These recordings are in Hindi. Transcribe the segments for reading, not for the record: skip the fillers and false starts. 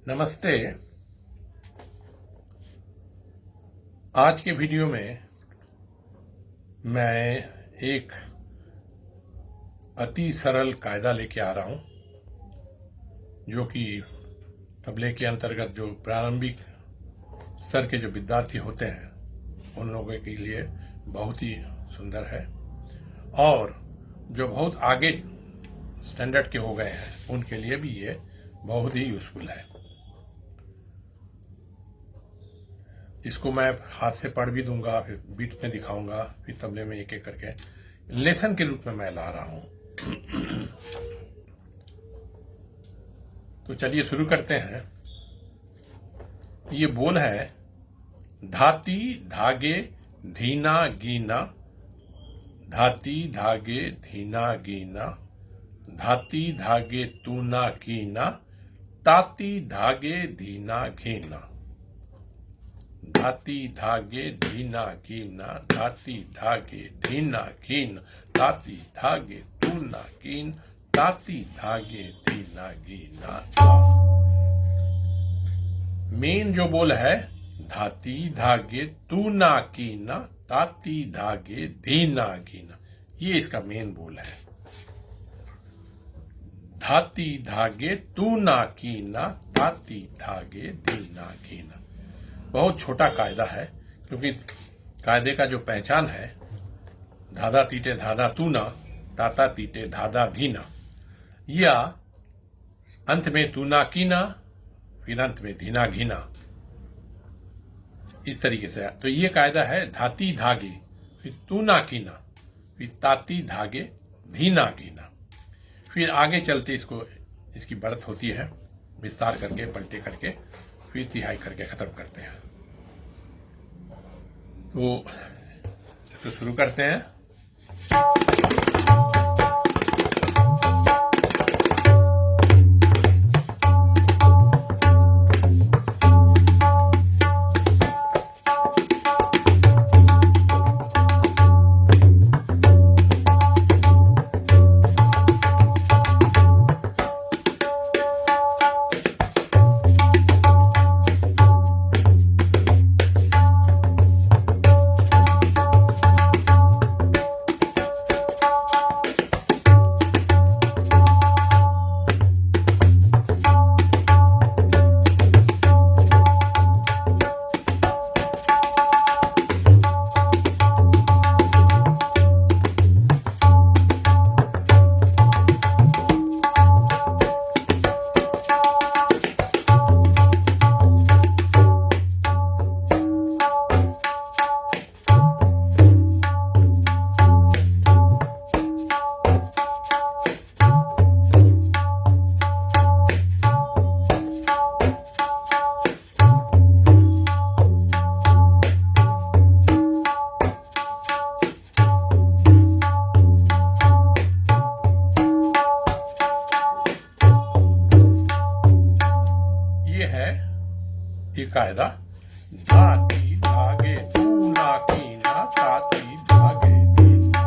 नमस्ते। आज के वीडियो में मैं एक अति सरल कायदा लेके आ रहा हूं, जो कि तबले के अंतर्गत जो प्रारंभिक स्तर के जो विद्यार्थी होते हैं उन लोगों के लिए बहुत ही सुंदर है, और जो बहुत आगे स्टैंडर्ड के हो गए हैं उनके लिए भी ये बहुत ही यूजफुल है। इसको मैं हाथ से पढ़ भी दूंगा, फिर बीट में दिखाऊंगा, फिर तबले में एक एक करके लेसन के रूप में मैं ला रहा हूं। तो चलिए शुरू करते हैं। ये बोल है धाती धागे धीना गीना, धाती धागे धीना गीना, धाती धागे तूना कीना, ताती धागे धीना घीना, धाती धागे धीना कीना, धाती धागे धीना कीन, धाती धागे तूना कीन, ताती धागे धीना गीना। मेन जो बोल है धाती धागे तूना कीना, ताती धागे धीना गीना, ये इसका मेन बोल है। धाती धागे तूना कीना, ताती धागे धीना गीना। बहुत छोटा कायदा है, क्योंकि कायदे का जो पहचान है धादा तीटे धादा तूना, ताता तीटे धादा धीना, या अंत में तूना कीना, फिर अंत में धीना घीना, इस तरीके से। तो ये कायदा है धाती धागे, फिर तूना कीना, फिर ताती धागे धीना घीना। फिर आगे चलते इसकी बढ़त होती है, विस्तार करके पलटे करके फिर तिहाई करके खत्म करते हैं। तो शुरू करते हैं। ये कायदा धाती धागे तूना कीना, ताती धागे धीना,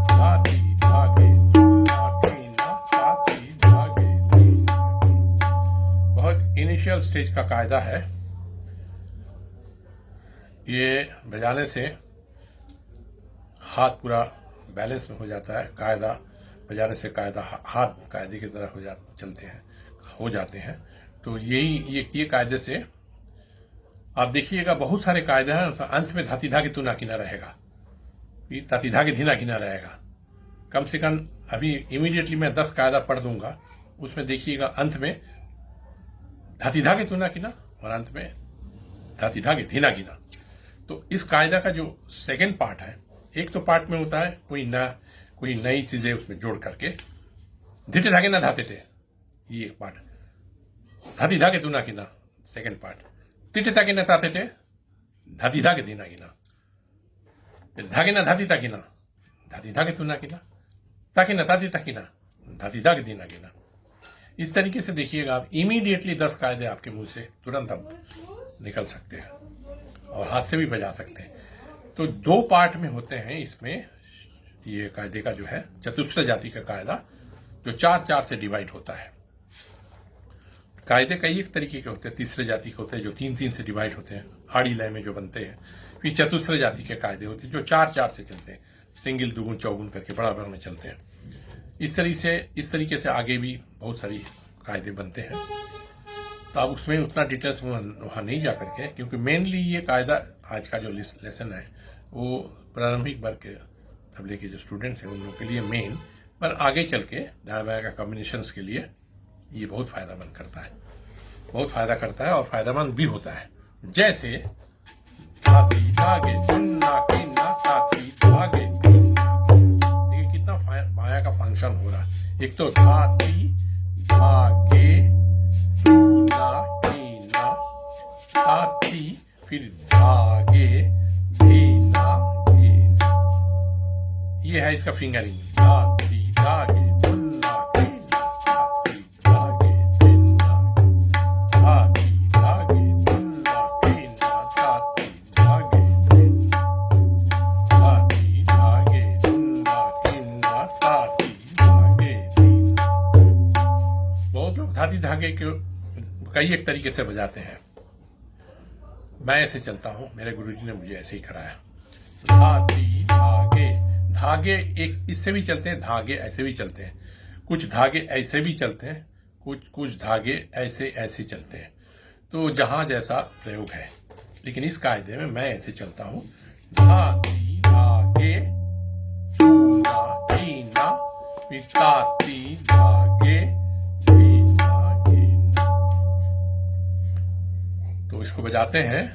धाती धागे तूना कीना, ताती धागे धीना। बहुत इनिशियल स्टेज का कायदा है। ये बजाने से हाथ पूरा बैलेंस में हो जाता है। कायदा बजाने से कायदा हाथ कायदे की तरह हो जाते हैं। तो ये कायदे से आप देखिएगा बहुत सारे कायदे हैं, अंत में धाती धागे तूना कीना रहेगा, ताती धागे धीना कीना रहेगा। कम से कम अभी इमीडिएटली मैं 10 कायदा पढ़ दूंगा, उसमें देखिएगा अंत में धाती धागे तूना कीना और अंत में धाती धागे धीना कीना। तो इस कायदा का जो सेकेंड पार्ट है, एक तो पार्ट में होता है कोई नई चीजें उसमें जोड़ करके, धीटे धागे ना धाते थे, ये एक पार्ट। धाती धागे तूना कीना सेकेंड पार्ट, तिटे ताके ना ताते टे, धाती धागे धीना कीना, धागे ना धाती ताकीना, धाती धागे तूना कीना, ताकि ना ताती ताकीना, धाती धागे धीना कीना। इस तरीके से देखिएगा आप इमीडिएटली 10 कायदे आपके मुंह से तुरंत अब निकल सकते हैं और हाथ से भी बजा सकते हैं। तो 2 पार्ट में होते हैं इसमें। ये कायदे का जो है चतुस्र जाति का कायदा, जो 4-4 से डिवाइड होता है। कायदे कई एक तरीके के होते हैं, तीसरे जाति के होते हैं जो 3-3 से डिवाइड होते हैं, आड़ी लय में जो बनते हैं। फिर चतुस्र जाति के कायदे होते हैं जो 4-4 से चलते हैं, सिंगल दुगुन चौगुन करके बराबर में चलते हैं। इस तरीके से आगे भी बहुत सारी कायदे बनते हैं। तो अब उसमें उतना डिटेल्स में वहाँ नहीं जा करके, क्योंकि मेनली ये कायदा आज का जो लेसन है वो प्रारंभिक वर्ग के तबले के जो स्टूडेंट्स हैं उन लोगों के लिए मेन, पर आगे चल के दाएं बाएं का कॉम्बिनेशंस के लिए ये बहुत फायदामंद करता है, बहुत फायदा करता है और फायदामंद भी होता है। जैसे धाती धागे धुन्ना कीना ताती धागे देखिए कितना माया का फंक्शन हो रहा है। एक तो धाती धागे धुन्ना कीना ताती, फिर धागे धीना कीना, ये है इसका फिंगरिंग। धाती धागे धुन्ना कीना ताती धागे धीना, धाती धागे धुन्ना कीना ताती धागे धीना, धाती धागे धुन्ना कीना ताती धागे धीना। बहुत लोग धाती धागे के कई एक तरीके से बजाते हैं। मैं ऐसे चलता हूं, मेरे गुरुजी ने मुझे ऐसे ही कराया। धाती धागे, धागे एक इससे भी चलते हैं, धागे ऐसे भी चलते हैं, कुछ धागे ऐसे भी चलते हैं, कुछ धागे ऐसे चलते हैं। तो जहां जैसा प्रयोग है, लेकिन इस कायदे में मैं ऐसे चलता हूं। धाती धागे धूना कीना, फिर ताती धागे धीना कीना। तो इसको बजाते हैं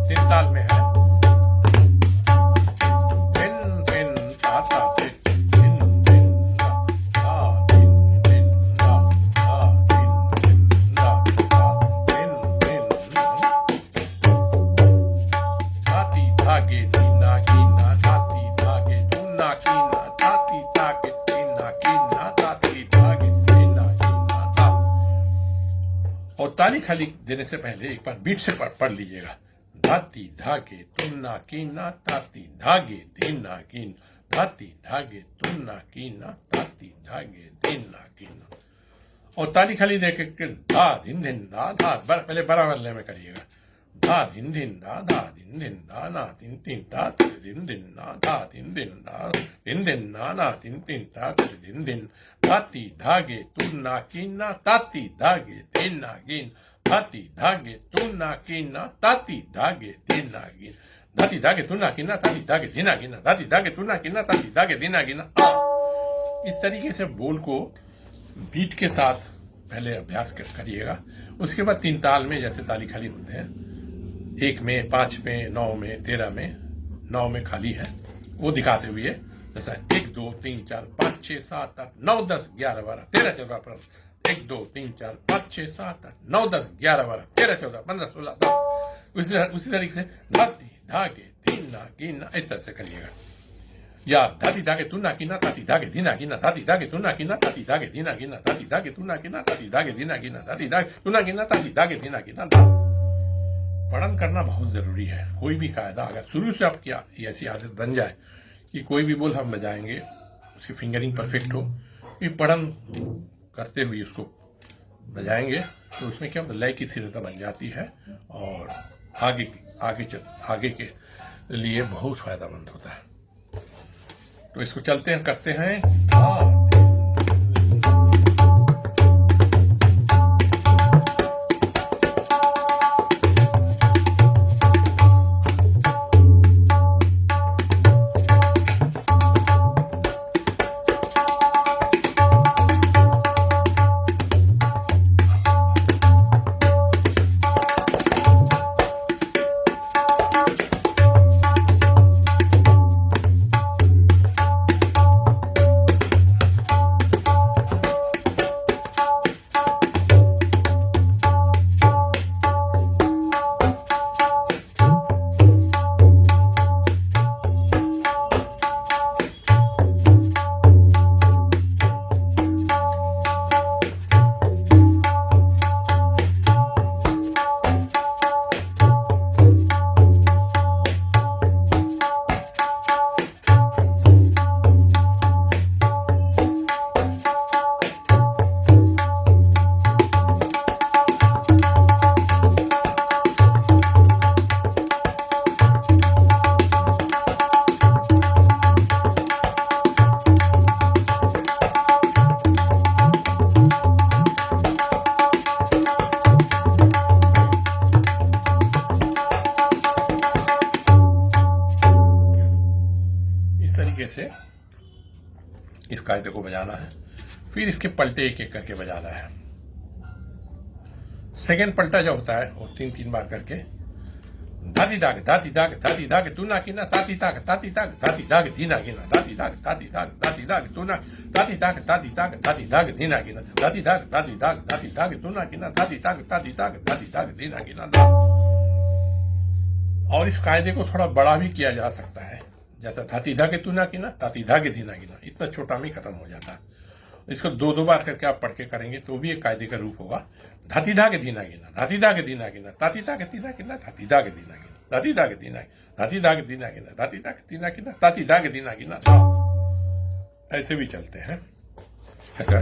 तीन ताल में है। धागे धीना कीना ताती धागे धुन्ना कीना ताती धागे धीना कीना ताती धागे धीना कीना ता। और ताली खाली देने से पहले एक बार बीट से पढ़ लीजिएगा। धाती धागे धुन्ना कीना ताती धागे धीना कीना, धाती धागे धुन्ना कीना ताती धागे धीना कीना। और ताली खाली दे के धा धिन धिन धा धा, पहले बराबर लय में करिएगा। धा धिन धिन धा ना तिन तिन ता दिन दिन ना धा दिन दिन ना तिन तिन ता दिन दिन। धाती धागे तुन्ना कीना ताती धागे धीना कीन, धाती धागे तुन्ना कीना ताती धागे धीना कीन, धाती धागे तुन्ना कीना ताती धागे धीना कीना, धाती धागे तुन्ना कीना ताती धागे धीना कीना। इस तरीके से बोल को बीट के साथ पहले अभ्यास करिएगा। उसके बाद 3 ताल में जैसे ताली खाली होते हैं, 1 में, 5 में, 9 में, 13 में, 9 में खाली है, वो दिखाते हुए जैसा 1 2 3 4 5 6 7 8 9 10 11 12 13 14 15, 1 2 3 4 5 6 7 8 9 10 11 12 13 14 15 16 17। उसी तरीके से धाती धागे धीना कीना इस तरह से करिएगा। या धाती धागे तुन्ना कीना ताती धागे धीना कीना, धाती धागे तुन्ना कीना ताती धागे धीना कीना, धाती धागे तुन्ना कीना ताती धागे धीना कीना, धाती धागे तुन्ना कीना ताती धागे धीना कीना। पढ़न करना बहुत जरूरी है। कोई भी कायदा अगर शुरू से आपकी ऐसी आदत बन जाए कि कोई भी बोल हम बजाएंगे, उसकी फिंगरिंग परफेक्ट हो, ये पढ़न करते हुए उसको बजाएंगे तो उसमें क्या लय की स्थिरता बन जाती है और आगे के लिए बहुत फायदेमंद होता है। तो इसको चलते हैं, करते हैं। तरीके से इस कायदे को बजाना है। फिर इसके पलटे एक एक करके बजाना है। सेकेंड पलटा जो होता है वो 3-3 बार करके धाती दाग धाती दाग धाती दाग तू ना गिना ताती दाग धाती दाग धाती दाग धीना गिना धाती दाग धाती दाग धाती दाग तू ना धाती दाग धाती दाग धाती दाग धीना गिना धाती दाग धाती दाग धाती दाग तू ना गिना धाती दाग धाती दाग धाती दाग धीना गिना। और इस कायदे को थोड़ा बड़ा भी किया जा सकता है, जैसा धाती धागे तू ना गिना ताती धागे धीना गिना, इतना छोटा में खत्म हो जाता है। इसको 2-2 बार करके आप पढ़ के करेंगे तो भी एक कायदे का रूप होगा। धाती धागे धीना गिना धाती धागे धीना गिना ताती धागे धीना गिना धाती धागे धीना गिना धाती धागे धीना धाती धागे धीना गिना धाती धागे धीना गिना ताती धागे धीना गिना। ऐसे भी चलते हैं। अच्छा,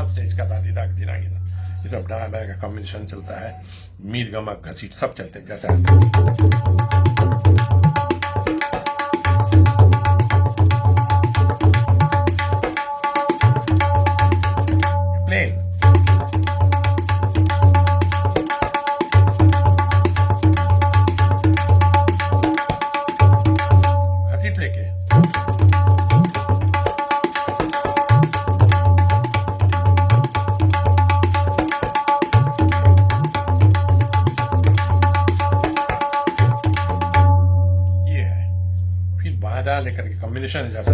स्टेज का दादी दाग धीना गिना, ये सब डा का कॉम्बिनेशन चलता है। मीर गमक घसीट सब चलते हैं। जैसा प्लेन घसीट लेके लेकर के कॉम्बिनेशन है। जैसा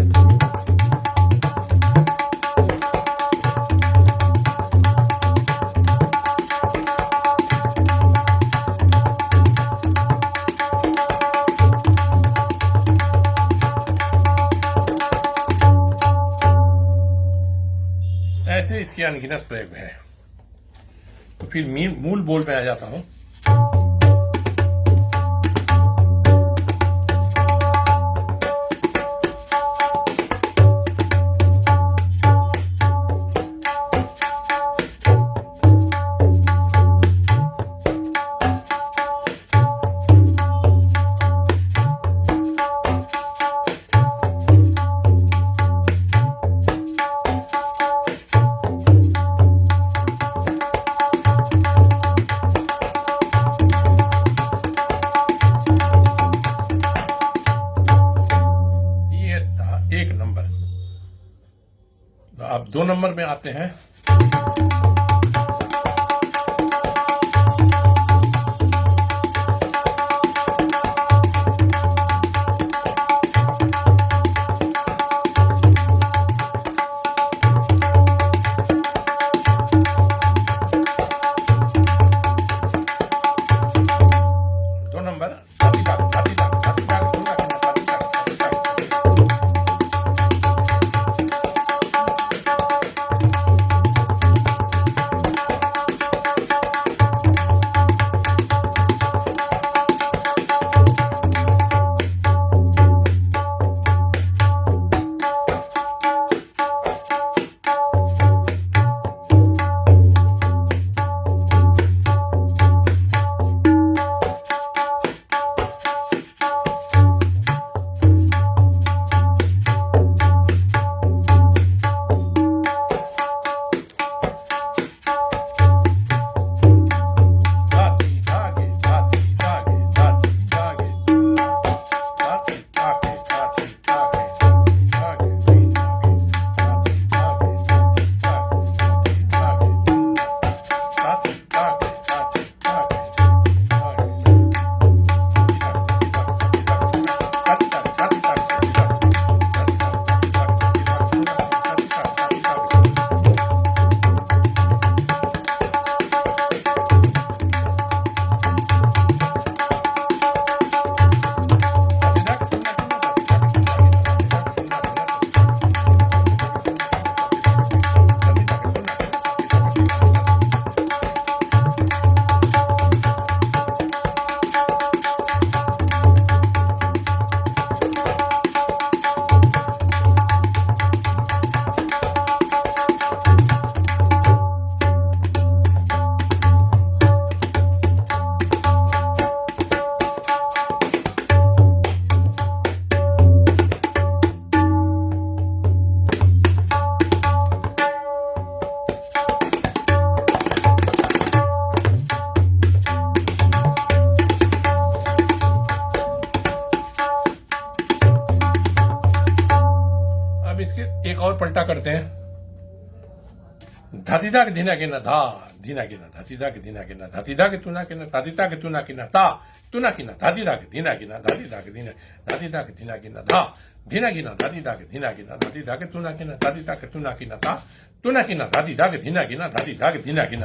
ऐसे इसके अनगिनत प्रयोग है। तो फिर मूल बोल पे आ जाता हूं। एक नंबर। अब 2 नंबर में आते हैं। अब इसके एक और पलटा करते हैं। धातिदा के धीना के न धा धीना के न धातिदा के धीना के न धातिदा के तुना के न धातिदा के तुना के न ता तुना की न धातिदा के धीना के न धातिदा के धीना धातिदा के धीना के न धा धीना की न धातिदा के धीना के न धातिदा के तुना के न धातिदा के तुना की न ता तुना की न धातिदा के धीना की न धातिदा के धीना की न।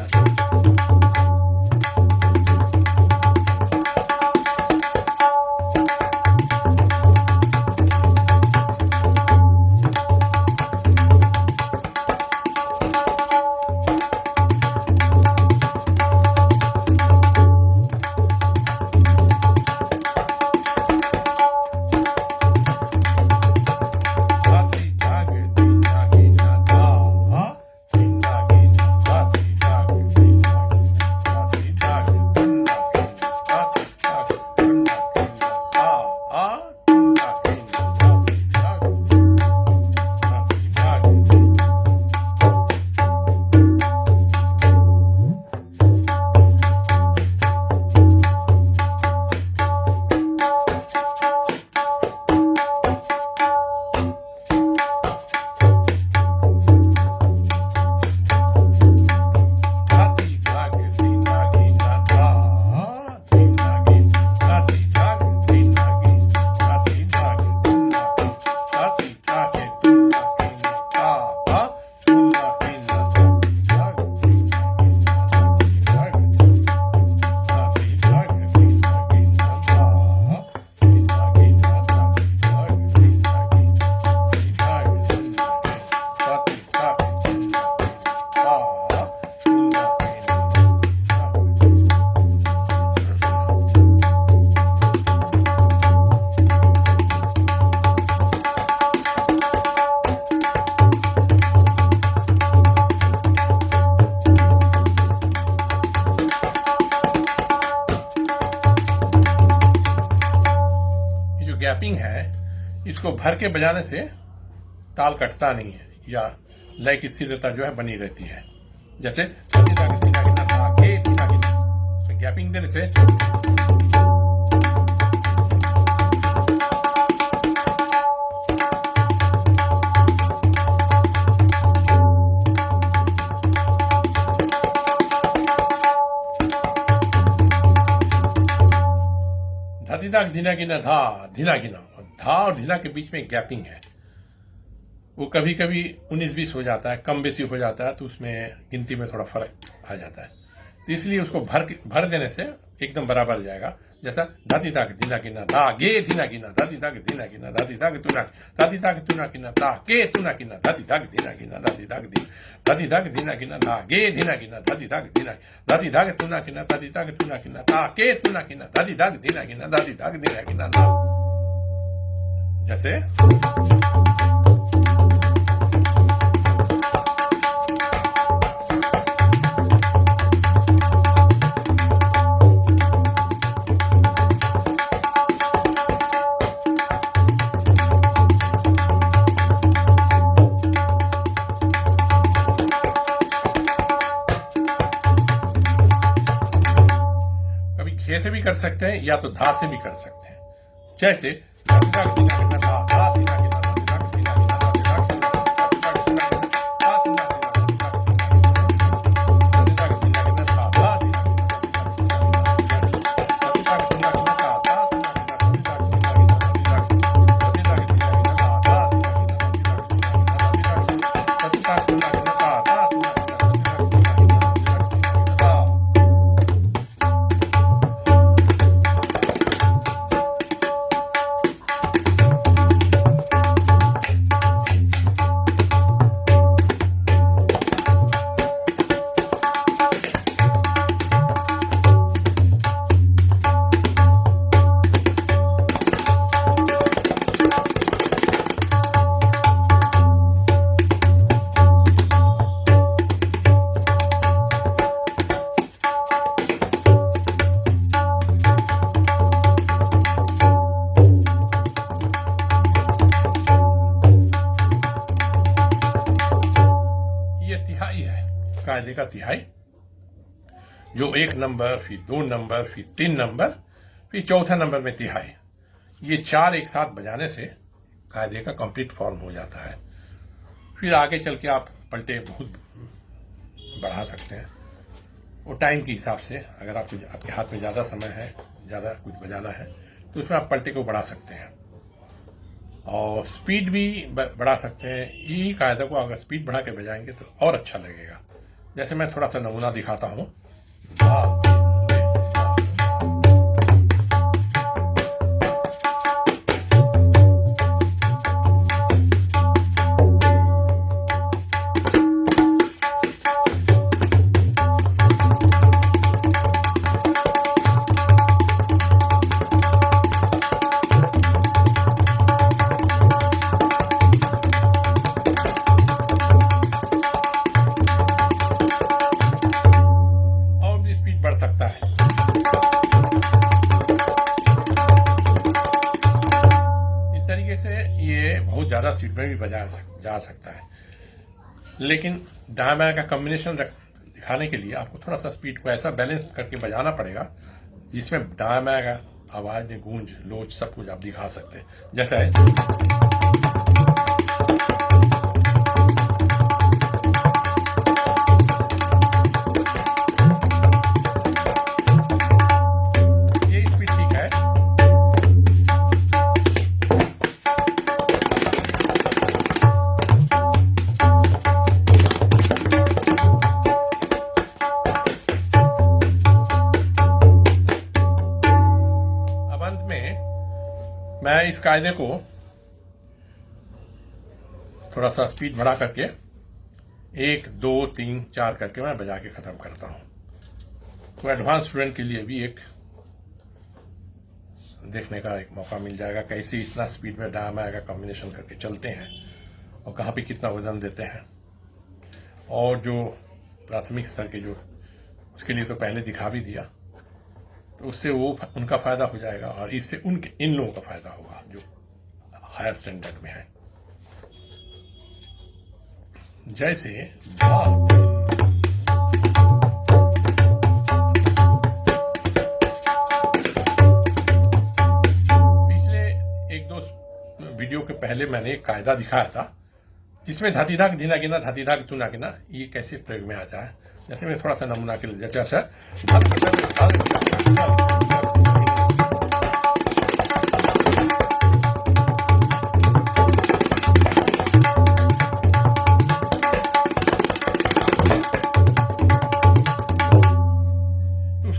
गैपिंग है, इसको भर के बजाने से ताल कटता नहीं है या लय की स्थिरता जो है बनी रहती है। जैसे गैपिंग देने से धातिदा धीना गिना धा धीना गिना, धा और धीना के बीच में गैपिंग है। वो कभी कभी 19-20 हो जाता है, कम बेसी हो जाता है, तो उसमें गिनती में थोड़ा फर्क आ जाता है। तो इसलिए उसको भर देने से एकदम बराबर हो जाएगा। जैसा धातिदा के धीना गिना धा गे धीना गिना धातिदा के धीना गिना धातिदा के तुना धातिदा के तुना गिना धा के तुना गिना धातिदा के धीना गिना धातिदा के धीना गिना धा गे धीना गिना धातिदा के धीना धातिदा के तुना गिना धातिदा के तुना गिना धा के तुना गिना धातिदा के धीना गिना धातिदा के धीना गिना धा। जैसे खे से भी कर सकते हैं या तो धा से भी कर सकते हैं। जैसे कायदे का तिहाई, जो 1 नंबर, फिर 2 नंबर, फिर 3 नंबर, फिर चौथा नंबर में तिहाई, ये 4 एक साथ बजाने से कायदे का कंप्लीट फॉर्म हो जाता है। फिर आगे चल के आप पलटे बहुत बढ़ा सकते हैं। वो टाइम के हिसाब से, अगर आपके हाथ में ज़्यादा समय है, ज़्यादा कुछ बजाना है, तो उसमें आप पलटे को बढ़ा सकते हैं और स्पीड भी बढ़ा सकते हैं। यही कायदा को अगर स्पीड बढ़ा के बजाएंगे तो और अच्छा लगेगा। जैसे मैं थोड़ा सा नमूना दिखाता हूँ। बढ़ सकता है। इस तरीके से ये बहुत ज़्यादा स्पीड में भी बजा जा सकता है, लेकिन दाएं बाएं का कॉम्बिनेशन दिखाने के लिए आपको थोड़ा सा स्पीड को ऐसा बैलेंस करके बजाना पड़ेगा जिसमें दाएं बाएं का आवाज में गूंज लोच सब कुछ आप दिखा सकते हैं। जैसा है मैं इस कायदे को थोड़ा सा स्पीड बढ़ा करके 1 2 3 4 करके मैं बजा के ख़त्म करता हूँ। तो एडवांस स्टूडेंट के लिए भी एक देखने का एक मौका मिल जाएगा कैसे इतना स्पीड में डायम का कॉम्बिनेशन करके चलते हैं और कहाँ पे कितना वज़न देते हैं। और जो प्राथमिक स्तर के जो उसके लिए तो पहले दिखा भी दिया, तो उससे वो उनका फ़ायदा हो जाएगा और इससे उनके इन लोगों का फ़ायदा होगा जो हायर स्टैंडर्ड में है। जैसे पिछले 1-2 वीडियो के पहले मैंने एक कायदा दिखाया था जिसमें धाती धाक धीना गिना धाती धाक तुना गिना ये कैसे प्रयोग में आता है। जैसे मैं थोड़ा सा नमूना के लिए जैसे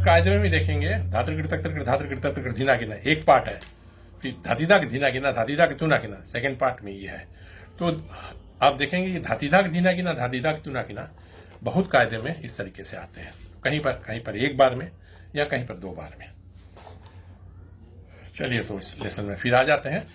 कायदे में भी देखेंगे धात्र धीना गिना एक पार्ट है, फिर धातीदाक धीना गिना धातीदाक तुना गिना सेकंड पार्ट में ये है। तो आप देखेंगे ये धातीदाक धीना गिना धातीदाक तुना गिना बहुत कायदे में इस तरीके से आते हैं, कहीं पर एक बार में या कहीं पर 2 बार में। चलिए तो इस लेसन में फिर आ जाते हैं।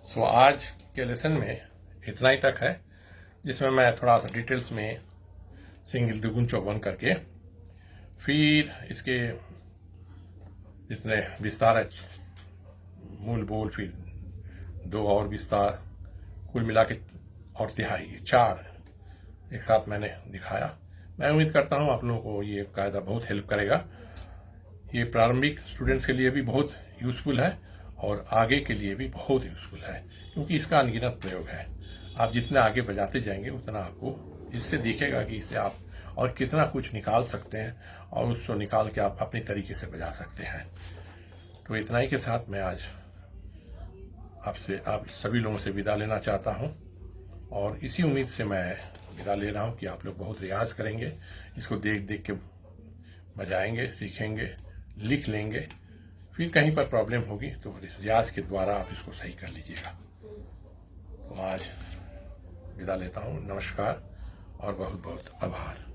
सो आज के लेसन में इतना ही तक है, जिसमें मैं थोड़ा सा डिटेल्स में सिंगल द्विगुण चौगुन करके फिर इसके जितने विस्तार है मूल बोल, फिर 2 और विस्तार, कुल मिला के और तिहाई 4 एक साथ मैंने दिखाया। मैं उम्मीद करता हूँ आप लोगों को ये कायदा बहुत हेल्प करेगा। ये प्रारंभिक स्टूडेंट्स के लिए भी बहुत यूज़फुल है और आगे के लिए भी बहुत यूजफुल है, क्योंकि इसका अनगिनत प्रयोग है। आप जितने आगे बजाते जाएंगे उतना आपको इससे दिखेगा कि इससे आप और कितना कुछ निकाल सकते हैं, और उसको निकाल के आप अपने तरीके से बजा सकते हैं। तो इतना ही के साथ मैं आज आप सभी लोगों से विदा लेना चाहता हूं, और इसी उम्मीद से मैं विदा ले रहा हूं कि आप लोग बहुत रियाज करेंगे, इसको देख देख के बजाएंगे, सीखेंगे, लिख लेंगे। फिर कहीं पर प्रॉब्लम होगी तो रियाज के द्वारा आप इसको सही कर लीजिएगा। तो आज विदा लेता हूं, नमस्कार और बहुत बहुत आभार।